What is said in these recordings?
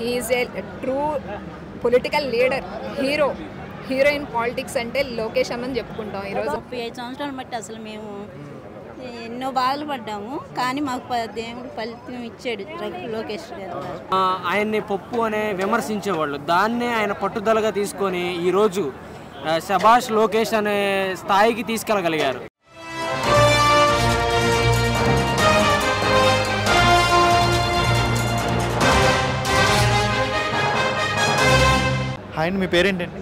He is a true political leader, hero in politics అంటే లోకేష్ అన్నని చెప్పుకుంటాం. ఈరోజు 35 సంవత్సరాలు బట్టి అసలు మేము ఎన్నో బాధలు పడ్డాము, కానీ మాకు దేవుడు ఫలితం ఇచ్చాడు లోకేష్ గారు. ఆయన్ని పప్పు అనే విమర్శించేవాళ్ళు, దాన్నే ఆయన పట్టుదలగా తీసుకొని ఈరోజు శభాష్ లోకేష్ అనే స్థాయికి తీసుకెళ్ళగలిగారు. హాయ్, మీ పేరేంటండి?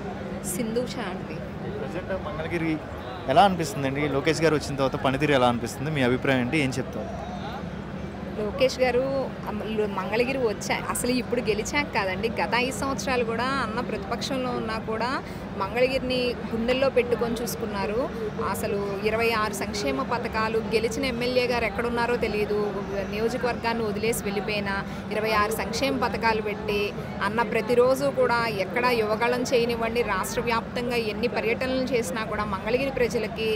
సింధు శాంతి. ప్రజెంట్ మంగళగిరి ఎలా అనిపిస్తుందండి? లోకేష్ గారు వచ్చిన తర్వాత పనితీరు ఎలా అనిపిస్తుంది? మీ అభిప్రాయం ఏంటి? ఏం చెప్తారు? లోకేష్ గారు మంగళగిరి అసలు ఇప్పుడు గెలిచాక కాదండి, గత 5 సంవత్సరాలు కూడా అన్న ప్రతిపక్షంలో ఉన్నా కూడా మంగళగిరిని గుండెల్లో పెట్టుకొని చూసుకున్నారు. అసలు 26 సంక్షేమ పథకాలు, గెలిచిన ఎమ్మెల్యే గారు ఎక్కడున్నారో తెలియదు, నియోజకవర్గాన్ని వదిలేసి వెళ్ళిపోయినా 26 సంక్షేమ పథకాలు పెట్టి అన్న ప్రతిరోజు కూడా ఎక్కడ యువగళం చేయనివ్వండి, రాష్ట్ర వ్యాప్తంగా ఎన్ని పర్యటనలు చేసినా కూడా మంగళగిరి ప్రజలకి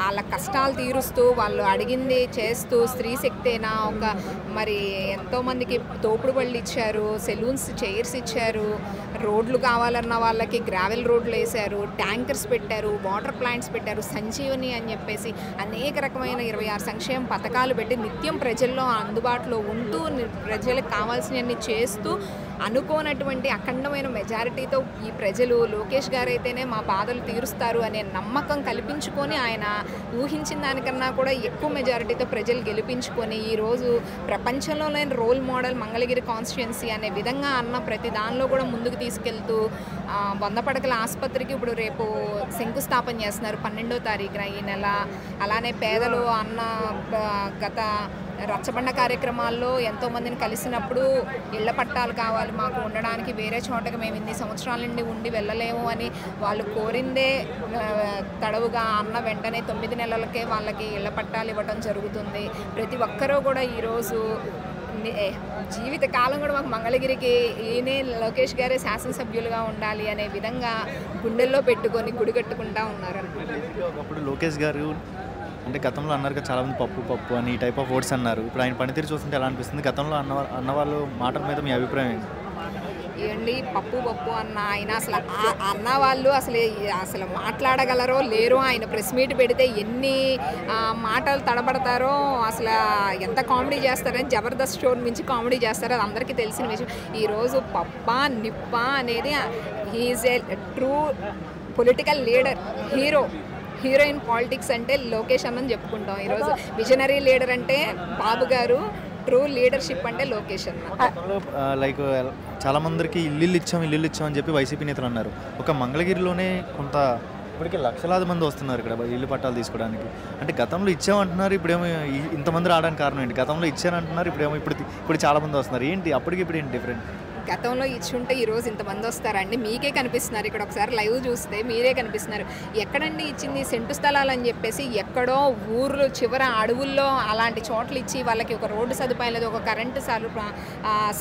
వాళ్ళ కష్టాలు తీరుస్తూ, వాళ్ళు అడిగింది చేస్తూ, స్త్రీ శక్తేనా ఒక మరి ఎంతోమందికి తోపుడు బళ్ళు ఇచ్చారు, సెలూన్స్ చైర్స్ ఇచ్చారు, రోడ్లు కావాలన్న వాళ్ళకి గ్రావెల్ రోడ్లు వేశారు, ట్యాంకర్స్ పెట్టారు, వాటర్ ప్లాంట్స్ పెట్టారు, సంజీవని అని చెప్పేసి అనేక రకమైన 26 సంక్షేమ పథకాలు పెట్టి నిత్యం ప్రజల్లో అందుబాటులో ఉంటూ ప్రజలకు కావాల్సినవన్నీ చేస్తూ అనుకోనటువంటి అఖండమైన మెజారిటీతో ఈ ప్రజలు లోకేష్ గారు అయితేనే మా బాధలు తీరుస్తారు అనే నమ్మకం కల్పించుకొని ఆయన ఊహించిన దానికన్నా కూడా ఎక్కువ మెజారిటీతో ప్రజలు గెలిపించుకొని ఈరోజు ప్రపంచంలో లేని రోల్ మోడల్ మంగళగిరి కాన్స్టిట్యుయెన్సీ అనే విధంగా అన్న ప్రతి దానిలో కూడా ముందుకు తీసుకెళ్తూ 100 పడకల ఆసుపత్రికి ఇప్పుడు రేపు శంకుస్థాపన చేస్తున్నారు 12వ తారీఖున ఈ నెల. అలానే పేదలు అన్న గత రచ్చబండ కార్యక్రమాల్లో ఎంతోమందిని కలిసినప్పుడు ఇళ్ల పట్టాలు కావాలి మాకు ఉండడానికి, వేరే చోటకి మేము ఇన్ని సంవత్సరాల నుండి ఉండి వెళ్ళలేము అని వాళ్ళు కోరిందే తడవుగా అన్న వెంటనే 9 నెలలకే వాళ్ళకి ఇళ్ల పట్టాలు ఇవ్వడం జరుగుతుంది. ప్రతి ఒక్కరూ కూడా ఈరోజు జీవితకాలం కూడా మాకు మంగళగిరికి ఈయనే లోకేష్ గారే శాసనసభ్యులుగా ఉండాలి అనే విధంగా గుండెల్లో పెట్టుకొని గుడి కట్టుకుంటా ఉన్నారు. ఒకప్పుడు లోకేష్ గారు అంటే గతంలో అన్నారు కదా చాలామంది పప్పు అని ఈ టైప్ ఆఫ్ వర్డ్స్ అన్నారు. ఇప్పుడు ఆయన పనితీరు చూస్తుంటే ఎలా అనిపిస్తుంది? గతంలో అన్నవాళ్ళు మాటల మీద మీ అభిప్రాయం ఏంటి? ఏంటి పప్పు అన్న ఆయన అసలు అన్న వాళ్ళు అసలు మాట్లాడగలరో లేరో, ఆయన ప్రెస్ మీట్ పెడితే ఎన్ని మాటలు తడబడతారో, అసలు ఎంత కామెడీ చేస్తారని జబర్దస్త్ షో మించి కామెడీ చేస్తారో అది అందరికీ తెలిసిన విషయం. ఈరోజు పప్ప నిప్ప అనేది he's a true political leader, hero in politics అంటే లోకేష్ అన్నని చెప్పుకుంటాం. ఈరోజు విజనరీ లీడర్ అంటే బాబు గారు, ట్రూ లీడర్షిప్ అంటే లోకేష్ అన్న. లైక్ చాలా మందికి ఇల్లు ఇచ్చాం అని చెప్పి వైసీపీ నేతలు అన్నారు. ఒక మంగళగిరిలోనే కొంత ఇప్పటికే లక్షలాది మంది వస్తున్నారు ఇక్కడ ఇల్లు పట్టాలు తీసుకోవడానికి. అంటే గతంలో ఇచ్చామంటున్నారు, ఇప్పుడేమో ఇంతమంది రావడానికి కారణం ఏంటి? గతంలో ఇచ్చానంటున్నారు, ఇప్పుడు చాలా మంది వస్తున్నారు. ఏంటి అప్పటికి ఇప్పుడు ఏంటి డిఫరెంట్? గతంలో ఇచ్చుంటే ఈరోజు ఇంతమంది వస్తారండి, మీకే కనిపిస్తున్నారు. ఇక్కడ ఒకసారి లైవ్ చూస్తే మీరే కనిపిస్తున్నారు. ఎక్కడండి ఇచ్చింది? సెంటు స్థలాలు అని చెప్పేసి ఎక్కడో ఊర్లు చివర అడవుల్లో అలాంటి చోట్ల ఇచ్చి వాళ్ళకి ఒక రోడ్డు సదుపాయం లేదు, ఒక కరెంటు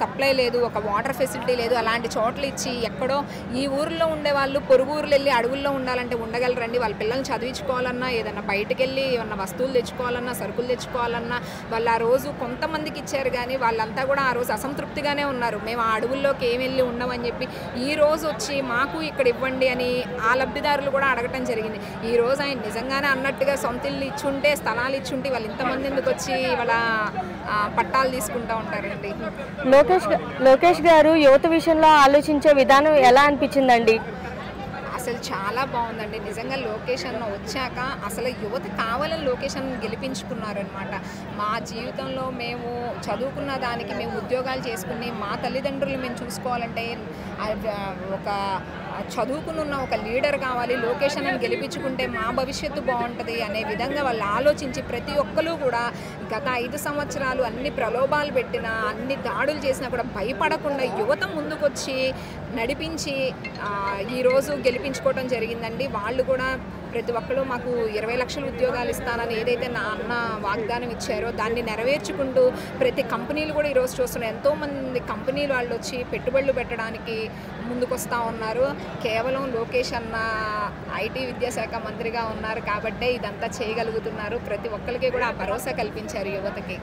సప్లై లేదు, ఒక వాటర్ ఫెసిలిటీ లేదు, అలాంటి చోట్ల ఇచ్చి ఎక్కడో ఈ ఊర్లో ఉండే వాళ్ళు పొరుగు ఊర్లు వెళ్ళి అడవుల్లో ఉండాలంటే ఉండగలరండి? వాళ్ళ పిల్లల్ని చదివించుకోవాలన్నా, ఏదన్నా బయటకు వెళ్ళి ఏమన్నా వస్తువులు తెచ్చుకోవాలన్నా, సరుకులు తెచ్చుకోవాలన్నా వాళ్ళు ఆ రోజు కొంతమందికి ఇచ్చారు, కానీ వాళ్ళంతా కూడా ఆ రోజు అసంతృప్తిగానే ఉన్నారు. మేము ఆ అడవుల్లోకి ఏమి వెళ్ళి ఉండమని చెప్పి ఈ రోజు వచ్చి మాకు ఇక్కడ ఇవ్వండి అని ఆ లబ్ధిదారులు కూడా అడగటం జరిగింది. ఈ రోజు ఆయన నిజంగానే అన్నట్టుగా సొంత ఇల్లు ఇచ్చుంటే, స్థలాలు ఇచ్చుంటే వాళ్ళు ఇంతమంది ఎందుకు వచ్చి వాళ్ళ పట్టాలు తీసుకుంటూ ఉంటారండి? లోకేష్ గారు యువత విషయంలో ఆలోచించే విధానం ఎలా అనిపించిందండి? అసలు చాలా బాగుందండి. నిజంగా లోకేష్ అన్న వచ్చాక అసలు యువత కావాలని లోకేష్ అన్న గెలిపించుకున్నారనమాట. మా జీవితంలో మేము చదువుకున్న దానికి, మేము ఉద్యోగాలు చేసుకుని మా తల్లిదండ్రులు మేము చూసుకోవాలంటే ఒక చదువుకున్న ఒక లీడర్ కావాలి, లోకేష్ అన్నని గెలిపించుకుంటే మా భవిష్యత్తు బాగుంటుంది అనే విధంగా వాళ్ళు ఆలోచించి ప్రతి ఒక్కరు కూడా గత 5 సంవత్సరాలు అన్ని ప్రలోభాలు పెట్టినా, అన్ని దాడులు చేసినా కూడా భయపడకుండా యువత ముందుకొచ్చి నడిపించి ఈరోజు గెలిపించుకోవడం జరిగిందండి. వాళ్ళు కూడా ప్రతి ఒక్కరు మాకు 20 లక్షల ఉద్యోగాలు ఇస్తానని ఏదైతే నా అన్న వాగ్దానం ఇచ్చారో దాన్ని నెరవేర్చుకుంటూ ప్రతి కంపెనీలు కూడా ఈరోజు చూస్తున్నాయి. ఎంతోమంది కంపెనీలు వాళ్ళు వచ్చి పెట్టుబడులు పెట్టడానికి ముందుకొస్తూ ఉన్నారు. కేవలం లోకేష్ అన్న ఐటీ విద్యాశాఖ మంత్రిగా ఉన్నారు కాబట్టే ఇదంతా చేయగలుగుతున్నారు. ప్రతి ఒక్కరికి కూడా ఆ భరోసా కల్పించారు యువతకి.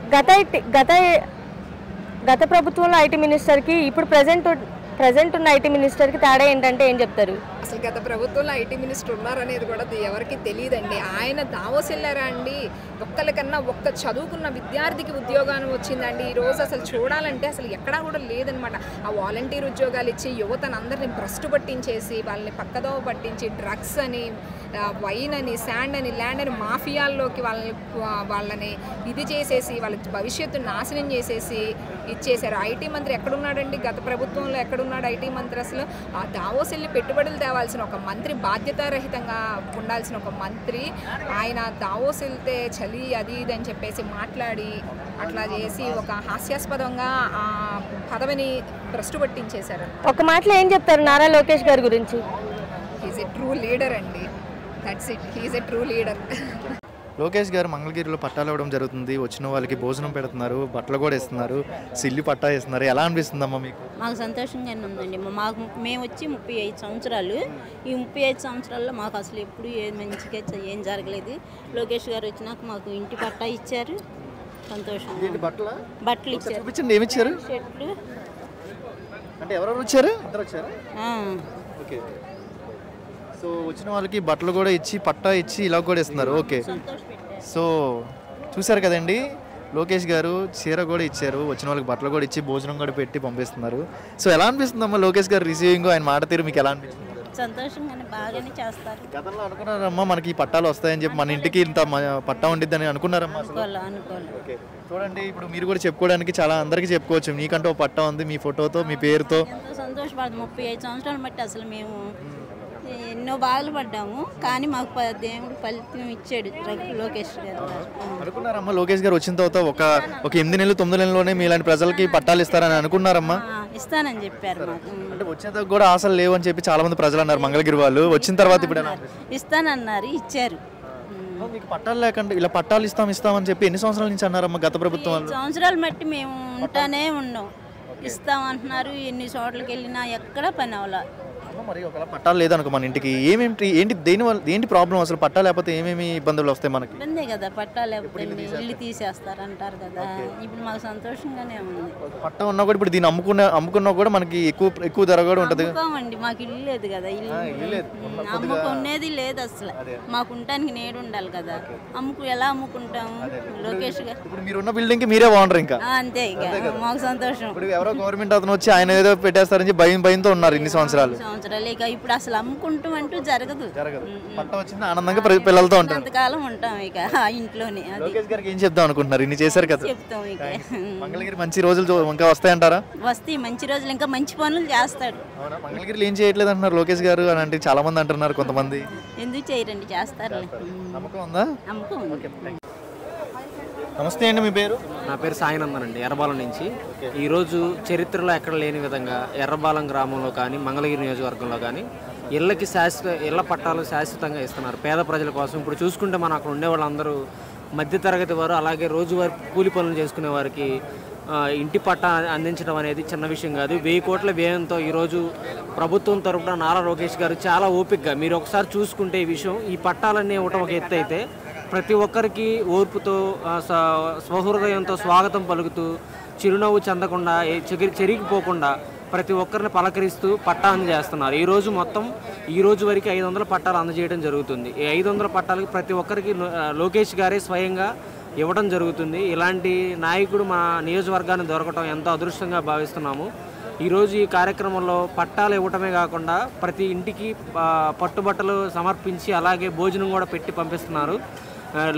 గత ప్రభుత్వంలో ఐటీ మినిస్టర్కి ఇప్పుడు ప్రజెంట్ ఉన్న ఐటీ మినిస్టర్కి తేడా ఏంటంటే ఏం చెప్తారు? అసలు గత ప్రభుత్వంలో ఐటీ మినిస్టర్ ఉన్నారనేది కూడా ఎవరికి తెలియదండి. ఆయన దావోస్ వెళ్ళారా అండి? ఒక్కరికన్నా ఒక్క చదువుకున్న విద్యార్థికి ఉద్యోగాన్ని వచ్చిందండి. ఈరోజు అసలు చూడాలంటే అసలు ఎక్కడా కూడా లేదనమాట. ఆ వాలంటీర్ ఉద్యోగాలు ఇచ్చి యువతను అందరినీ భ్రష్టు పట్టించేసి వాళ్ళని పక్కదోవ పట్టించి డ్రగ్స్ అని, వైన్ అని, శాండ్ అని, ల్యాండ్ అని మాఫియాల్లోకి వాళ్ళని ఇది చేసేసి వాళ్ళ భవిష్యత్తు నాశనం చేసేసి ఇచ్చేశారు. ఐటీ మంత్రి ఎక్కడున్నాడండి? గత ప్రభుత్వంలో ఎక్కడున్నాడు ఐటీ మంత్రి? అసలు ఆ దావోస్ వెళ్ళి పెట్టుబడులు తేవాల్సిన ఒక మంత్రి, బాధ్యతారహితంగా ఉండాల్సిన ఒక మంత్రి, ఆయన దావోస్ వెళ్తే చలి అది ఇది అని చెప్పేసి మాట్లాడి అట్లా చేసి ఒక హాస్యాస్పదంగా ఆ పదవిని భ్రష్టు పట్టించేశారు. ఒక మాటలో ఏం చెప్తారు నారా లోకేష్ గారి గురించి? హీజ్ ఎ ట్రూ లీడర్ అండి. That's it, he's a true leader. Lokesh గారు మంగళగిరిలో పట్టాలు ఇవ్వడం జరుగుతుంది. వచ్చిన వాళ్ళకి భోజనం పెడుతున్నారు, బట్టలు కూడా ఇస్తున్నారు, సిల్లి పట్టా ఇస్తున్నారు. ఎలా అనిపిస్తుందమ్మా మీకు? మాకు సంతోషంగానే ఉందండి. మేము వచ్చి 35 సంవత్సరాలు. ఈ 35 సంవత్సరాల్లో మాకు అసలు ఎప్పుడు మంచిగా ఏం జరగలేదు. లోకేష్ గారు వచ్చినాక మాకు ఇంటి పట్టా ఇచ్చారు. సంతోషం. బట్టలు ఇచ్చారు. చూపించండి, ఏమి ఇచ్చారు? షర్ట్లు. అంటే ఎవరెవరు వచ్చారు? అందరూ వచ్చారు. ఓకే. సో వచ్చిన వాళ్ళకి బట్టలు కూడా ఇచ్చి పట్టా ఇచ్చి ఇలా కూడా ఇస్తున్నారు. ఓకే. సో చూసారు కదండి, లోకేష్ గారు చీర కూడా ఇచ్చారు, వచ్చిన వాళ్ళకి బట్టలు కూడా ఇచ్చి భోజనం కూడా పెట్టి పంపిస్తున్నారు. సో ఎలా అనిపిస్తుందమ్మా లోకేష్ గారు రిసీవింగ్, ఆయన మాట తీరు మీకు ఎలా అనిపిస్తుంది? సంతోషంగానే బాగానే చేస్తారు. గతంలో అనుకున్నారమ్మా మనకి ఈ పట్టాలు వస్తాయని చెప్పి, మన ఇంటికి ఇంత పట్టా ఉండిద్దని అనుకున్నారమ్మా? ఓకే. చూడండి, ఇప్పుడు మీరు కూడా చెప్పుకోవడానికి చాలా అందరికీ చెప్పుకోవచ్చు, మీకంటూ ఒక పట్టా ఉంది, మీ ఫోటోతో, మీ పేరుతో. ఎంతో సంతోషపడతాం. 35 సంవత్సరాలు బట్టి అసలు మేము ఎన్నో బాధలు పడ్డాము, కానీ మాకు దేవుడు ఫలితం ఇచ్చాడు లోకేష్ గారు. అనుకున్నారమ్మా లోకేష్ గారు వచ్చిన తర్వాత ఒక 8 నెలలు 9 నెలల్లోనే మీలాంటి ప్రజలకి పట్టాలు ఇస్తారని అనుకున్నారమ్మా? ఇస్తానని చెప్పారు మాకు. అంటే వచ్చేంత కూడా ఆశలు లేవు అని చెప్పి చాలా మంది ప్రజలు అన్నారు మంగళగిరి వాళ్ళు. వచ్చిన తర్వాత ఇప్పుడు ఇస్తానన్నారు, ఇచ్చారు. మీకు పట్టాలు లేకుండా ఇలా పట్టాలు ఇస్తామని చెప్పి ఎన్ని సంవత్సరాల నుంచి అన్నారమ్మా గత ప్రభుత్వం వాళ్ళు? సంవత్సరాలు బట్టి మేము ఉంటానే ఉన్నాం. ఇస్తామంటున్నారు, ఎన్ని చోట్లకి వెళ్ళినా ఎక్కడ పని అవ్వాల. మరి ఒకవేళ పట్టాలు లేదనుకో మన ఇంటికి ఏంటి దేనివల్ల ఏంటి ప్రాబ్లం? అసలు పట్టా లేకపోతే ఏమేమి ఇబ్బందులు వస్తాయి మనకి? ఇబ్బందే కదా, పట్టా లేకపోతే ఇల్లు తీసేస్తారు అంటారు కదా. ఇప్పుడు మాకు సంతోషంగానే ఉంది. పట్టా ఉన్నా కూడా ఇప్పుడు దీన్ని అమ్ముకున్నా కూడా మనకి ఎక్కువ ధర కూడా ఉంటుంది. అమ్ముకోమండి, మాకు ఇల్లు లేదు కదా. అమ్ముకునేది లేదు అసలు. మాకు ఉండడానికి నేడు ఉండాలి కదా. ఎలా అమ్ముకుంటాము? లోకేష్ గారు ఇప్పుడు మీరున్న బిల్డింగ్ కి మీరే బాగుంటారు ఇంకా. అంతే ఇక మాకు సంతోషం. ఇప్పుడు ఎవరో గవర్నమెంట్ అతను వచ్చి ఆయన ఏదో పెట్టేస్తారని భయంతో ఉన్నారు ఇన్ని సంవత్సరాలు. ఇక ఇప్పుడు అసలు అమ్ముకుంటాం అంటూ జరగదు. పట్ట వచ్చింది ఆనందంగా పిల్లలతో ఉంటాం, అంతకాలం ఉంటాం ఇక ఇంట్లోనే. లోకేష్ గారికి ఏం చెప్దాం అనుకుంటున్నారు? ఇన్ని చేశారు కదా, చెప్తాం ఇక. మంగళగిరి మంచి రోజులు ఇంకా వస్తాయంటారా? వస్తాయి మంచి రోజులు, ఇంకా మంచి పనులు చేస్తాడు. మంగళగిరిలో ఏం చేయట్లేదు అంటున్నారు లోకేష్ గారు అని అంటే చాలా మంది అంటున్నారు. కొంతమంది ఎందుకు చేయరండి, చేస్తారు. నమ్మకం ఉందా? నమ్మకం. నమస్తే అండి, మీ పేరు? నా పేరు సాయినందన్ అండి, ఎర్రబాలెం నుంచి. ఈరోజు చరిత్రలో ఎక్కడ లేని విధంగా ఎర్రబాలెం గ్రామంలో కానీ మంగళగిరి నియోజకవర్గంలో కానీ ఇళ్ల పట్టాలు శాశ్వతంగా ఇస్తున్నారు పేద ప్రజల కోసం. ఇప్పుడు చూసుకుంటే మనం అక్కడ ఉండే వాళ్ళందరూ మధ్యతరగతి వారు, అలాగే రోజువారీ కూలి పనులు చేసుకునే వారికి ఇంటి పట్టా అందించడం అనేది చిన్న విషయం కాదు. 1000 కోట్ల వ్యయంతో ఈరోజు ప్రభుత్వం తరఫున నారా లోకేష్ గారు చాలా ఓపికగా, మీరు ఒకసారి చూసుకుంటే ఈ విషయం, ఈ పట్టాలన్నీ ఇవ్వటం ఒక ఎత్తు అయితే ప్రతి ఒక్కరికి ఓర్పుతో స్వహృదయంతో స్వాగతం పలుకుతూ, చిరునవ్వు చెందకుండా, చెరిగిపోకుండా ప్రతి ఒక్కరిని పలకరిస్తూ పట్టా అందజేస్తున్నారు. ఈ రోజు వరకు 500 పట్టాలు అందజేయడం జరుగుతుంది. ఈ 500 పట్టాలకి ప్రతి ఒక్కరికి లోకేష్ గారే స్వయంగా ఇవ్వడం జరుగుతుంది. ఇలాంటి నాయకుడు మా నియోజకవర్గాన్ని దొరకటం ఎంతో అదృష్టంగా భావిస్తున్నాము. ఈరోజు ఈ కార్యక్రమంలో పట్టాలు ఇవ్వటమే కాకుండా ప్రతి ఇంటికి పట్టుబట్టలు సమర్పించి అలాగే భోజనం కూడా పెట్టి పంపిస్తున్నారు.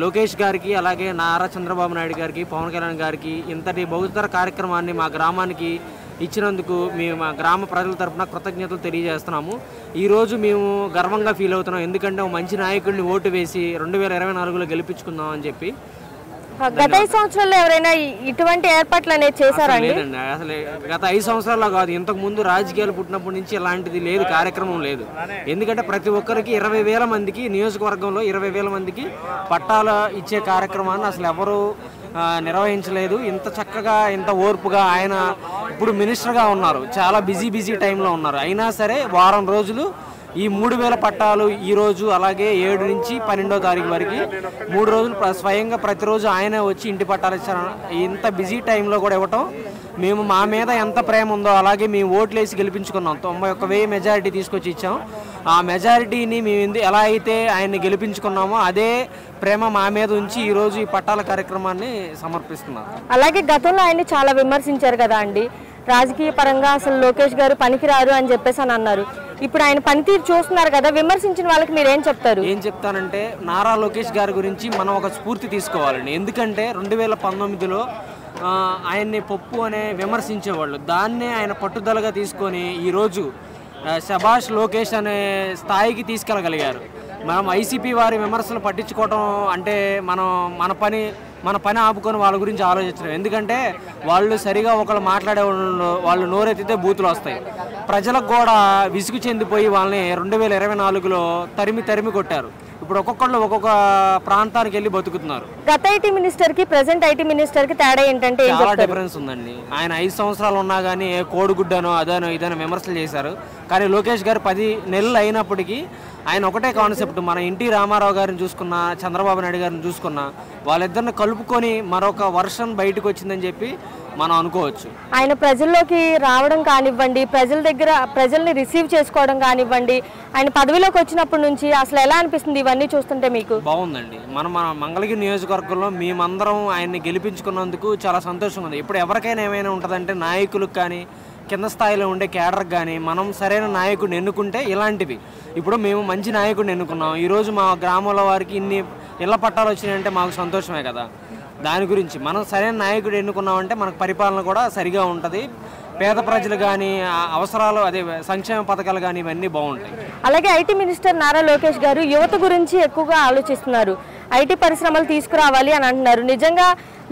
లోకేష్ గారికి, అలాగే నారా చంద్రబాబు నాయుడు గారికి, పవన్ కళ్యాణ్ గారికి ఇంతటి బహుతర కార్యక్రమాన్ని మా గ్రామానికి ఇచ్చినందుకు మేము మా గ్రామ ప్రజల తరఫున కృతజ్ఞతలు తెలియజేస్తున్నాము. ఈరోజు మేము గర్వంగా ఫీల్ అవుతున్నాం, ఎందుకంటే ఒక మంచి నాయకుడిని ఓటు వేసి 2024లో గెలిపించుకుందాం అని చెప్పి. గత 5 సంవత్సరాల్లో ఎవరైనా ఇటువంటి ఏర్పాట్లు అనేది చేశారండి? లేదండి, అసలు గత 5 సంవత్సరాల్లో కాదు, ఇంతకు ముందు రాజకీయాలు పుట్టినప్పటి నుంచి ఇలాంటిది లేదు, కార్యక్రమం లేదు. ఎందుకంటే ప్రతి ఒక్కరికి 20,000 మందికి, నియోజకవర్గంలో 20,000 మందికి పట్టాలు ఇచ్చే కార్యక్రమాన్ని అసలు ఎవరు నిర్వహించలేదు. ఇంత చక్కగా, ఇంత ఓర్పుగా ఆయన ఇప్పుడు మినిస్టర్గా ఉన్నారు, చాలా బిజీ టైంలో ఉన్నారు. అయినా సరే వారం రోజులు ఈ 3000 పట్టాలు ఈరోజు అలాగే 7 నుంచి 12వ తారీఖు వరకు 3 రోజులు స్వయంగా ప్రతిరోజు ఆయనే వచ్చి ఇంటి పట్టాలు ఇచ్చారు. ఇంత బిజీ టైంలో కూడా ఇవ్వటం మేము మా మీద ఎంత ప్రేమ ఉందో అలాగే మేము ఓట్లు వేసి గెలిపించుకున్నాం. 91,000 మెజారిటీ తీసుకొచ్చి ఇచ్చాం. ఆ మెజారిటీని మేము ఎలా అయితే ఆయన్ని గెలిపించుకున్నామో అదే ప్రేమ మా మీద ఉంచి ఈరోజు ఈ పట్టాల కార్యక్రమాన్ని సమర్పిస్తున్నాం. అలాగే గతంలో ఆయన్ని చాలా విమర్శించారు కదా అండి, రాజకీయ పరంగా అసలు లోకేష్ గారు పనికిరారు అని చెప్పేసి అని అన్నారు. ఇప్పుడు ఆయన పనితీరు చూస్తున్నారు కదా, విమర్శించిన వాళ్ళకి మీరు ఏం చెప్తారు? ఏం చెప్తానంటే నారా లోకేష్ గారి గురించి మనం ఒక స్ఫూర్తి తీసుకోవాలండి. ఎందుకంటే 2019లో ఆయన్ని పప్పు అనే విమర్శించేవాళ్ళు, దాన్నే ఆయన పట్టుదలగా తీసుకొని ఈరోజు శభాష్ లోకేష్ అనే స్థాయికి తీసుకెళ్ళగలిగారు. మనం వైసీపీ వారి విమర్శలు పట్టించుకోవడం అంటే మన పని ఆపుకొని వాళ్ళ గురించి ఆలోచించడం. ఎందుకంటే వాళ్ళు సరిగా ఒకళ్ళు మాట్లాడే వాళ్ళు నోరెత్తితే బూతులు వస్తాయి. ప్రజలకు కూడా విసుగు చెందిపోయి వాళ్ళని 2024లో తరిమి కొట్టారు. ఇప్పుడు ఒక్కొక్కళ్ళు ఒక్కొక్క ప్రాంతానికి వెళ్ళి బతుకుతున్నారు. గత ఐటీ మినిస్టర్ కి ప్రెసెంట్ ఐటీ మినిస్టర్ కి తేడా ఏంటంటే చాలా డిఫరెన్స్ ఉందండి. ఆయన 5 సంవత్సరాలు ఉన్నా కానీ కోడిగుడ్డనో అదనో ఇదనో విమర్శలు చేశారు. కానీ లోకేష్ గారు 10 నెలలు అయినప్పటికీ ఆయన ఒకటే కాన్సెప్ట్, మన ఎన్టీ రామారావు గారిని చూసుకున్నా, చంద్రబాబు నాయుడు గారిని చూసుకున్నా, వాళ్ళిద్దరిని కలుపుకొని మరొక వర్షన్ బయటకు వచ్చిందని చెప్పి మనం అనుకోవచ్చు. ఆయన ప్రజల్లోకి రావడం కానివ్వండి, ప్రజల దగ్గర ప్రజల్ని రిసీవ్ చేసుకోవడం కానివ్వండి, ఆయన పదవిలోకి వచ్చినప్పటి నుంచి అసలు ఎలా అనిపిస్తుంది ఇవన్నీ చూస్తుంటే మీకు? బాగుందండి. మన మంగళగిరి నియోజకవర్గంలో మేమందరం ఆయన్ని గెలిపించుకున్నందుకు చాలా సంతోషంగా ఉంది. ఇప్పుడు ఎవరికైనా ఏమైనా ఉంటుందంటే నాయకులకు కానీ కింద స్థాయిలో ఉండే కేడర్కి కానీ మనం సరైన నాయకుడిని ఎన్నుకుంటే ఇలాంటివి. ఇప్పుడు మేము మంచి నాయకుడిని ఎన్నుకున్నాం. ఈరోజు మా గ్రామంలో వారికి ఇన్ని ఇళ్ల పట్టాలు వచ్చినాయంటే మాకు సంతోషమే కదా. దాని గురించి మనం సరైన నాయకుడు ఎన్నుకున్నామంటే మనకు పరిపాలన కూడా సరిగా ఉంటుంది. పేద ప్రజలు కానీ అవసరాలు అదే సంక్షేమ పథకాలు కానీ ఇవన్నీ బాగుంటాయి. అలాగే ఐటీ మినిస్టర్ నారా లోకేష్ గారు యువత గురించి ఎక్కువగా ఆలోచిస్తున్నారు. ఐటీ పరిశ్రమలు తీసుకురావాలి అని అంటున్నారు. నిజంగా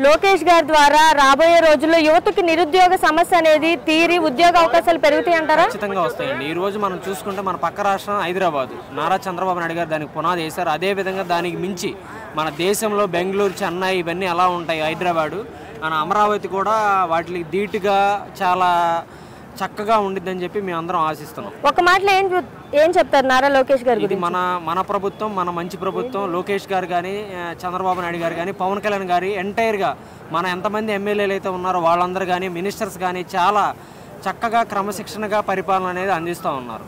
లోకేష్ గారి ద్వారా రాబోయే రోజుల్లో యువతకి నిరుద్యోగ సమస్య అనేది తీరి ఉద్యోగ అవకాశాలు పెరుగుతాయి అంటారా? ఖచ్చితంగా వస్తాయండి. ఈ రోజు మనం చూసుకుంటే మన పక్క రాష్ట్రం హైదరాబాద్, నారా చంద్రబాబు నాయుడు గారు దానికి పునాది వేశారు. అదేవిధంగా దానికి మించి మన దేశంలో బెంగళూరు, చెన్నై ఇవన్నీ అలా ఉంటాయి. హైదరాబాదు, మన అమరావతి కూడా వాటికి ధీటుగా చాలా చక్కగా ఉండిద్దని చెప్పి మేము అందరం ఆశిస్తున్నాం. ఒక మాటలో ఏం చెప్తారు నారా లోకేష్ గారు? ఇది మన ప్రభుత్వం, మన మంచి ప్రభుత్వం. లోకేష్ గారు కానీ, చంద్రబాబు నాయుడు గారు కానీ, పవన్ కళ్యాణ్ గారి ఎంటైర్గా మన ఎంతమంది ఎమ్మెల్యేలు అయితే ఉన్నారో వాళ్ళందరూ కానీ, మినిస్టర్స్ కానీ చాలా చక్కగా క్రమశిక్షణగా పరిపాలన అనేది అందిస్తూ ఉన్నారు.